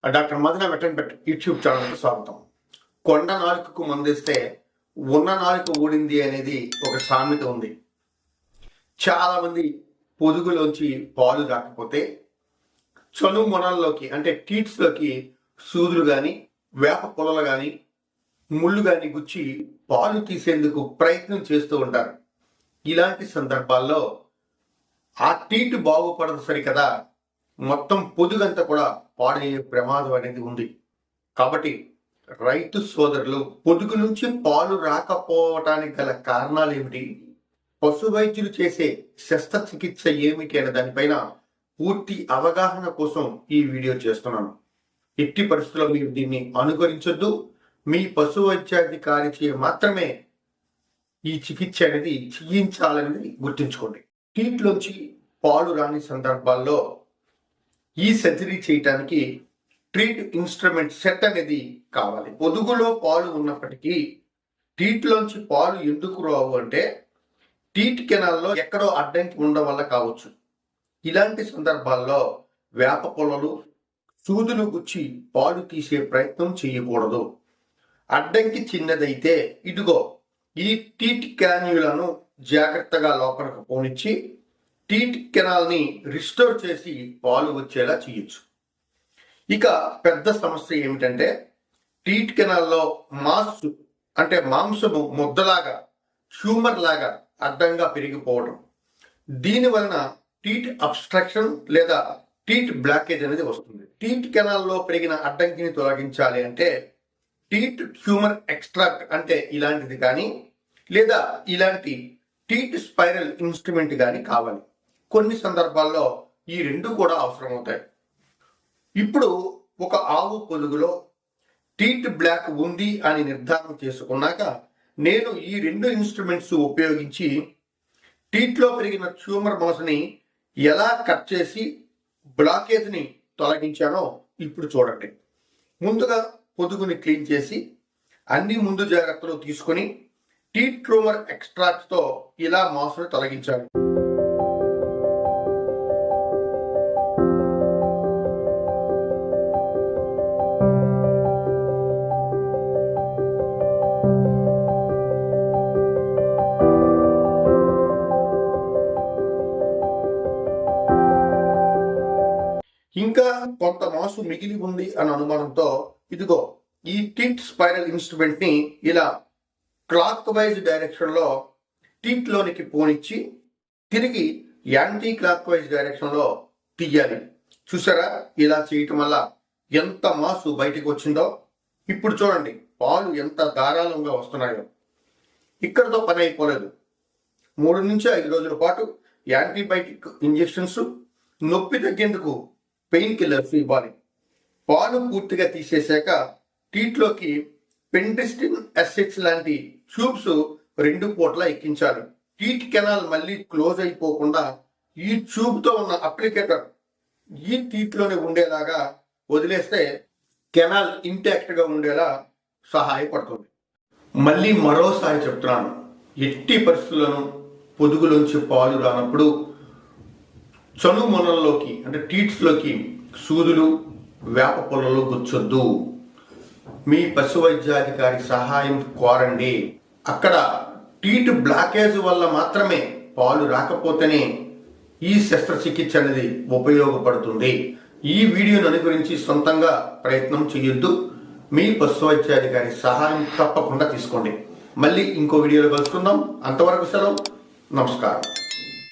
Doctor మదన veterinary YouTube ఛానల్కి స్వాగతం. కొండ నాలుకకు మందేస్తే ఉన్న నాలుక ఊడింది అనేది ఒక సామెత ఉంది. చాలా మంది పొదుగులోంచి పాలు రాకపోతే చను మొనల్లోకి అంటే టీట్స్లోకి సూదులు కానీ వేప పొలలు కానీ ముళ్ళు కానీ గుచ్చి పాలు తీసేందుకు ప్రయత్నం చేస్తూ ఉంటారు. ఇలాంటి సందర్భాల్లో ఆ టీటు బాగుపడదు సరికదా, మొత్తం పొదుగంతా కూడా పాడయ్యే ప్రమాదం అనేది ఉంది. కాబట్టి రైతు సోదరులు పొదుగు నుంచి పాలు రాకపోవటానికి గల కారణాలు ఏమిటి, పశు వైద్యులు చేసే శస్త్రచికిత్స ఏమిటి అనే దానిపైన పూర్తి అవగాహన కోసం ఈ వీడియో చేస్తున్నాను. ఎట్టి పరిస్థితుల్లో మీరు దీన్ని అనుకరించొద్దు. మీ పశు వైద్యాధికారిచే మాత్రమే ఈ చికిత్స అనేది చేయించాలనేది గుర్తుంచుకోండి. టీట్లోంచి పాలు రాని సందర్భాల్లో ఈ సర్జరీ చేయటానికి ట్రీట్ ఇన్స్ట్రుమెంట్ సెట్ అనేది కావాలి. పొదుగులో పాలు ఉన్నప్పటికీ టీట్లోంచి పాలు ఎందుకు రావు అంటే టీట్ కెనాల్లో ఎక్కడో అడ్డంకి ఉండడం వల్ల కావచ్చు. ఇలాంటి సందర్భాల్లో వేప పొలలు సూదులు గుచ్చి పాలు తీసే ప్రయత్నం చేయకూడదు. అడ్డంకి చిన్నదైతే ఇదిగో ఈ టీట్ క్యాన్యులను జాగ్రత్తగా లోపలికి పోనిచ్చి టీట్ కెనాల్ని రిస్టోర్ చేసి పాలు వచ్చేలా చేయొచ్చు. ఇక పెద్ద సమస్య ఏమిటంటే టీట్ కెనాల్లో మాస్ అంటే మాంసము ముద్దలాగా ట్యూమర్ లాగా అడ్డంగా పెరిగిపోవడం. దీని వలన టీట్ అబ్స్ట్రక్షన్ లేదా టీట్ బ్లాకేజ్ అనేది వస్తుంది. టీట్ కెనాల్లో పెరిగిన అడ్డంకిని తొలగించాలి అంటే టీట్ ట్యూమర్ ఎక్స్ట్రాక్ట్ అంటే ఇలాంటిది కానీ లేదా ఇలాంటి టీట్ స్పైరల్ ఇన్స్ట్రుమెంట్ కానీ కావాలి. కొన్ని సందర్భాల్లో ఈ రెండు కూడా అవసరమవుతాయి. ఇప్పుడు ఒక ఆవు పొదుగులో టీట్ బ్లాక్ ఉంది అని నిర్ధారణ చేసుకున్నాక నేను ఈ రెండు ఇన్స్ట్రుమెంట్స్ ఉపయోగించి టీట్లో పెరిగిన ట్యూమర్ మోసని ఎలా కట్ చేసి బ్లాకేజ్ని తొలగించానో ఇప్పుడు చూడండి. ముందుగా పొదుగుని క్లీన్ చేసి అన్ని ముందు జాగ్రత్తలు తీసుకొని టీట్ ట్యూమర్ ఎక్స్ట్రాక్ట్తో ఇలా మోసను తొలగించాలి. ఇంకా కొంత మాసు మిగిలి ఉంది అని అనుమానంతో ఇదిగో ఈ టీట్ స్పైరల్ ఇన్స్ట్రుమెంట్ ని ఇలా క్లాక్ వైజ్ డైరెక్షన్ లో టీట్ లోనికి పోనిచ్చి తిరిగి యాంటీ క్లాక్ వైజ్ డైరెక్షన్ లో తీయాలి. చూసారా, ఇలా చేయటం వల్ల ఎంత మాసు బయటకు వచ్చిందో. ఇప్పుడు చూడండి పాలు ఎంత ధారాళంగా వస్తున్నాయో. ఇక్కడతో పని అయిపోలేదు. 3 నుంచి 5 రోజుల పాటు యాంటీబయాటిక్ ఇంజెక్షన్స్, నొప్పి తగ్గేందుకు పెయిన్ కిల్లర్స్ ఇవ్వాలి. పాలు పూర్తిగా తీసేశాక టీట్లోకి పెంట్రిస్టిన్ ఎసిడ్స్ లాంటి ట్యూబ్స్ 2 పూట్ల ఎక్కించాలి. టీట్ కెనాల్ మళ్ళీ క్లోజ్ అయిపోకుండా ఈ ట్యూబ్తో ఉన్న అప్లికేటర్ ఈ టీట్లోనే ఉండేలాగా వదిలేస్తే కెనాల్ ఇంటాక్ట్గా ఉండేలా సహాయపడుతుంది. మళ్ళీ మరోసారి చెప్తున్నాను, ఎట్టి పరిస్థితులను పొదుగులోంచి పాలు రానప్పుడు చను మొనల్లోకి అంటే టీట్స్లోకి సూదులు వేప పొలలో గుచ్చొద్దు. మీ పశు వైద్యాధికారి సహాయం కోరండి. అక్కడ టీట్ బ్లాకేజ్ వల్ల మాత్రమే పాలు రాకపోతేనే ఈ శస్త్రచికిత్స అనేది ఉపయోగపడుతుంది. ఈ వీడియోను అనుకరించి సొంతంగా ప్రయత్నం చేయొద్దు. మీ పశు వైద్యాధికారి సహాయం తప్పకుండా తీసుకోండి. మళ్ళీ ఇంకో వీడియోలో కలుసుకుందాం. అంతవరకు సెలవు. నమస్కారం.